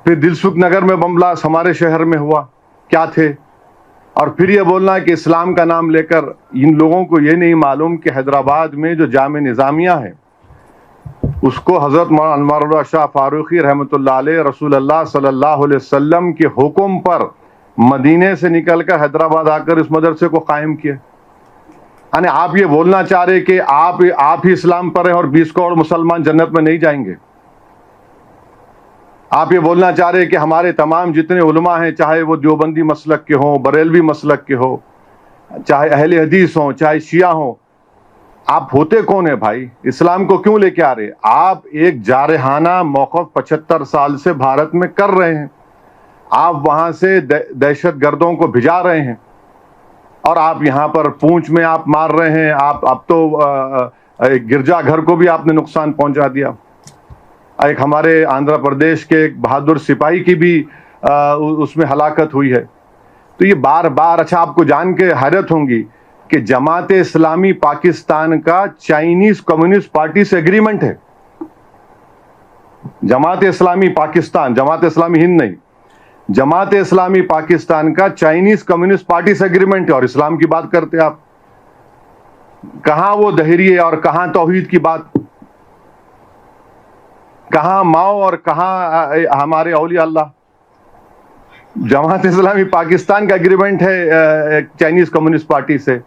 پھر دلسکھ نگر میں bomb blast ہمارے شہر میں ہوا، کیا تھے؟ اور پھر یہ بولنا کہ اسلام کا نام لے کر ان لوگوں کو یہ نہیں معلوم کہ حیدرآباد میں جو جامع نظامیہ ہے اس کو حضرت مولانا انوار اللہ شاہ فاروقی رحمۃ اللہ علیہ رسول اللہ صلی اللہ علیہ وسلم کے حکم پر مدینے سے نکل کر حیدرآباد آ کر اس مدرسے کو قائم کیا۔ یعنی آپ یہ بولنا چاہ رہے کہ آپ ہی اسلام پر ہیں اور 20 کروڑ مسلمان جنت میں نہیں جائیں گے؟ آپ یہ بولنا چاہ رہے کہ ہمارے تمام جتنے علماء ہیں، چاہے وہ دیوبندی مسلک کے ہوں، بریلوی مسلک کے ہوں، چاہے اہل حدیث ہوں، چاہے شیعہ ہوں، آپ ہوتے کون ہیں بھائی؟ اسلام کو کیوں لے کے آ رہے؟ آپ ایک جارحانہ موقف 75 سال سے بھارت میں کر رہے ہیں، آپ وہاں سے دہشت گردوں کو بھجا رہے ہیں، اور آپ یہاں پر پونچھ میں آپ مار رہے ہیں۔ اب تو گرجا گھر کو بھی آپ نے نقصان پہنچا دیا۔ ایک ہمارے آندھرا پردیش کے ایک بہادر سپاہی کی بھی اس میں ہلاکت ہوئی ہے۔ تو یہ بار بار، اچھا آپ کو جان کے حیرت ہوں گی کہ جماعت اسلامی پاکستان کا چائنیز کمیونسٹ پارٹی سے ایگریمنٹ ہے۔ جماعت اسلامی پاکستان، جماعت اسلامی ہند نہیں، جماعت اسلامی پاکستان کا چائنیز کمیونسٹ پارٹی سے ایگریمنٹ ہے، اور اسلام کی بات کرتے آپ۔ کہاں وہ دہریے اور کہاں توحید کی بات؟ کہاں ماؤ اور کہاں ہمارے اولیاء اللہ؟ جماعت اسلامی پاکستان کا ایگریمنٹ ہے چائنیز کمیونسٹ پارٹی سے۔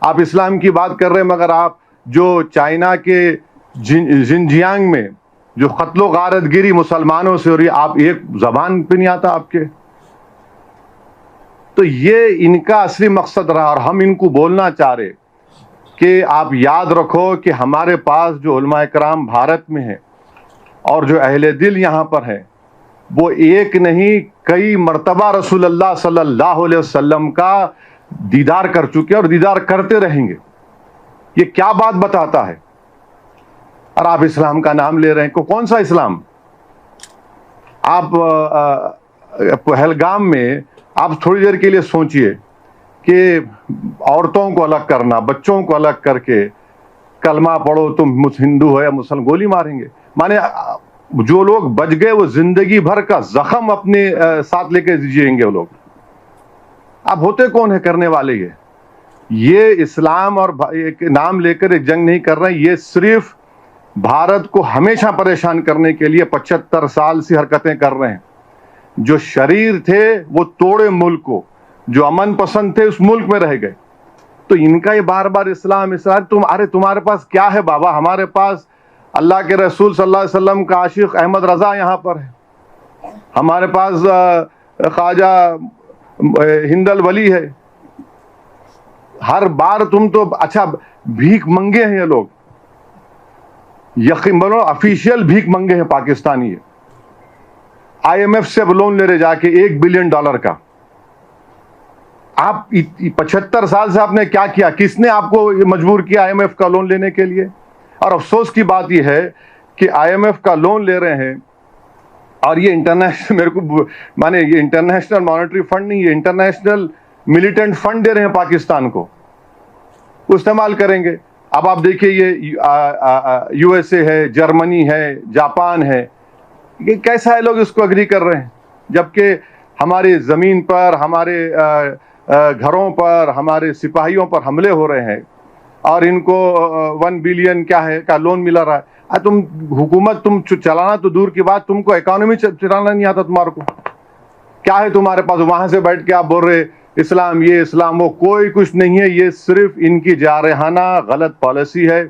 آپ اسلام کی بات کر رہے ہیں، مگر آپ جو چائنا کے زنجیانگ میں جو قتل و غارت گیری مسلمانوں سے ہو رہی، آپ ایک زبان پہ نہیں آتا آپ کے۔ تو یہ ان کا اصلی مقصد رہا، اور ہم ان کو بولنا چاہ رہے کہ آپ یاد رکھو کہ ہمارے پاس جو علماء کرام بھارت میں ہیں اور جو اہل دل یہاں پر ہیں، وہ ایک نہیں کئی مرتبہ رسول اللہ صلی اللہ علیہ وسلم کا دیدار کر چکے اور دیدار کرتے رہیں گے۔ یہ کیا بات بتاتا ہے؟ اور آپ اسلام کا نام لے رہے ہیں، کون سا اسلام؟ آپ پہلگام میں آپ تھوڑی دیر کے لیے سوچئے کہ عورتوں کو الگ کرنا، بچوں کو الگ کر کے کلمہ پڑھو تم ہندو ہو یا مسلم، گولی ماریں گے۔ مانے جو لوگ بچ گئے وہ زندگی بھر کا زخم اپنے ساتھ لے کے جئیں گے وہ لوگ۔ آپ ہوتے کون ہیں کرنے والے؟ یہ اسلام اور ایک نام لے کر ایک جنگ نہیں کر رہے ہیں، یہ صرف بھارت کو ہمیشہ پریشان کرنے کے لیے 75 سال سے حرکتیں کر رہے ہیں۔ جو شریر تھے وہ توڑے ملک کو، جو امن پسند تھے اس ملک میں رہ گئے۔ تو ان کا یہ بار بار اسلام تمہارے پاس کیا ہے بابا؟ ہمارے پاس اللہ کے رسول صلی اللہ علیہ وسلم کا عاشق احمد رضا یہاں پر ہے، ہمارے پاس خواجہ ہند الولی ہے۔ ہر بار تم تو اچھا بھیک منگے ہیں یہ لوگ، یقین بنو افیشیل بھیک منگے ہیں پاکستانی۔ آئی ایم ایف سے لون لے رہے جا کے $1 بلین کا۔ آپ 75 سال سے آپ نے کیا کیا؟ کس نے آپ کو مجبور کیا آئی ایم ایف کا لون لینے کے لیے؟ اور افسوس کی بات یہ ہے کہ آئی ایم ایف کا لون لے رہے ہیں، اور یہ انٹرنیشنل یہ انٹرنیشنل مانیٹری فنڈ نہیں، یہ انٹرنیشنل ملیٹنٹ فنڈ دے رہے ہیں پاکستان کو، وہ استعمال کریں گے۔ اب آپ دیکھیے یہ یو ایس اے ہے، جرمنی ہے، جاپان ہے، یہ کیسا ہے لوگ اس کو اگری کر رہے ہیں، جبکہ ہماری زمین پر، ہمارے گھروں پر، ہمارے سپاہیوں پر حملے ہو رہے ہیں، اور ان کو 1 بلین کا لون ملا رہا ہے۔ تم حکومت تم چلانا تو دور کی بات، تم کو اکانومی چلانا نہیں آتا تمہارے کو؟ کیا ہے تمہارے پاس؟ وہاں سے بیٹھ کے آپ بول رہے اسلام یہ اسلام وہ، کوئی کچھ نہیں ہے، یہ صرف ان کی جارحانہ غلط پالیسی ہے۔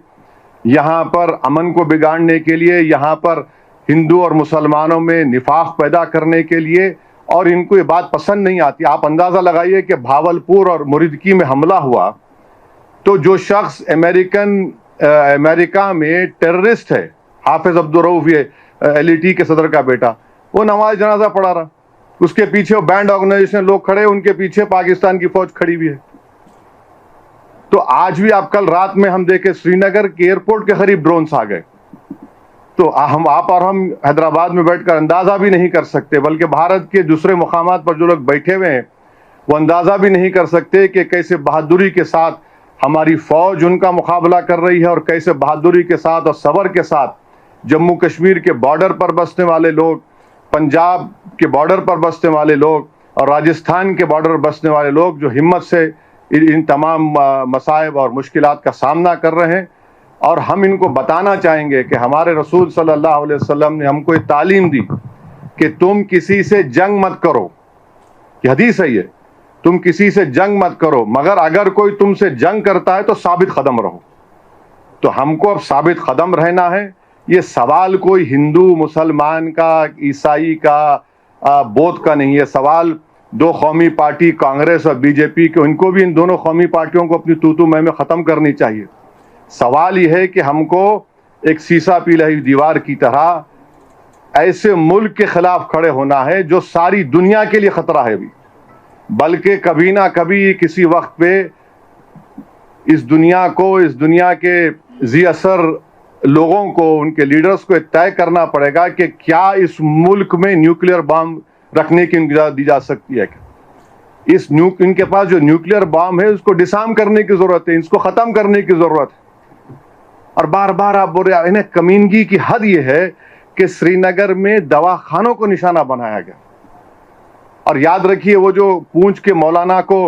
یہاں پر امن کو بگاڑنے کے لیے، یہاں پر ہندو اور مسلمانوں میں نفاق پیدا کرنے کے لیے، اور ان کو یہ بات پسند نہیں آتی۔ آپ اندازہ لگائیے کہ بھاولپور اور مریدکی میں حملہ ہوا تو جو شخص امریکہ میں ٹیررسٹ ہے، حافظ عبدالرؤف، یہ LET کے صدر کا بیٹا، وہ نماز جنازہ پڑھا رہا، اس کے پیچھے وہ بینڈ آرگنائزیشن لوگ کھڑے، ان کے پیچھے پاکستان کی فوج کھڑی ہوئی ہے۔ تو آج بھی آپ کل رات میں ہم دیکھے سری نگر کے ایئرپورٹ کے قریب ڈرونز آ گئے، تو آپ اور ہم حیدرآباد میں بیٹھ کر اندازہ بھی نہیں کر سکتے، بلکہ بھارت کے دوسرے مقامات پر جو لوگ بیٹھے ہوئے ہیں وہ اندازہ بھی نہیں کر سکتے کہ کیسے بہادری کے ساتھ ہماری فوج ان کا مقابلہ کر رہی ہے، اور کیسے بہادری کے ساتھ اور صبر کے ساتھ جموں کشمیر کے بارڈر پر بسنے والے لوگ، پنجاب کے بارڈر پر بسنے والے لوگ اور راجستھان کے بارڈر پر بسنے والے لوگ جو ہمت سے ان تمام مصائب اور مشکلات کا سامنا کر رہے ہیں، اور ہم ان کو بتانا چاہیں گے کہ ہمارے رسول صلی اللہ علیہ وسلم نے ہم کو یہ تعلیم دی کہ تم کسی سے جنگ مت کرو. یہ حدیث ہے، یہ تم کسی سے جنگ مت کرو، مگر اگر کوئی تم سے جنگ کرتا ہے تو ثابت قدم رہو. تو ہم کو اب ثابت قدم رہنا ہے. یہ سوال کوئی ہندو مسلمان کا، عیسائی کا، بودھ کا نہیں. یہ سوال دو قومی پارٹی کانگریس اور بی جے پی کے، ان کو بھی، ان دونوں قومی پارٹیوں کو اپنی تو میں ختم کرنی چاہیے. سوال یہ ہے کہ ہم کو ایک سیسا پی رہی دیوار کی طرح ایسے ملک کے خلاف کھڑے ہونا ہے جو ساری دنیا کے لیے خطرہ ہے بھی، بلکہ کبھی نہ کبھی کسی وقت پہ اس دنیا کو، اس دنیا کے ذی اثر لوگوں کو، ان کے لیڈرز کو طے کرنا پڑے گا کہ کیا اس ملک میں نیوکلیئر بام رکھنے کی اجازت دی جا سکتی ہے. ان کے پاس جو نیوکلیئر بام ہے اس کو ڈسارم کرنے کی ضرورت ہے، اس کو ختم کرنے کی ضرورت ہے. اور بار بار آپ بول رہے ہیں، کمینگی کی حد یہ ہے کہ سری نگر میں دواخانوں کو نشانہ بنایا گیا. اور یاد رکھیے، وہ جو پونچھ کے مولانا کو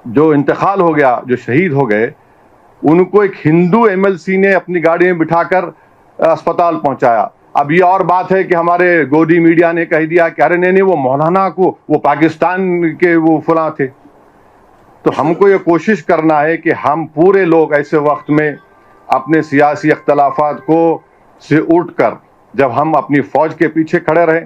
جو انتقال ہو گیا، جو شہید ہو گئے، ان کو ایک ہندو ایم ایل سی نے اپنی گاڑی میں بٹھا کر اسپتال پہنچایا. اب یہ اور بات ہے کہ ہمارے گودی میڈیا نے کہہ دیا کہ ارے نہیں وہ مولانا کو، وہ پاکستان کے وہ فلاں تھے. تو ہم کو یہ کوشش کرنا ہے کہ ہم پورے لوگ ایسے وقت میں اپنے سیاسی اختلافات کو سے اٹھ کر جب ہم اپنی فوج کے پیچھے کھڑے رہیں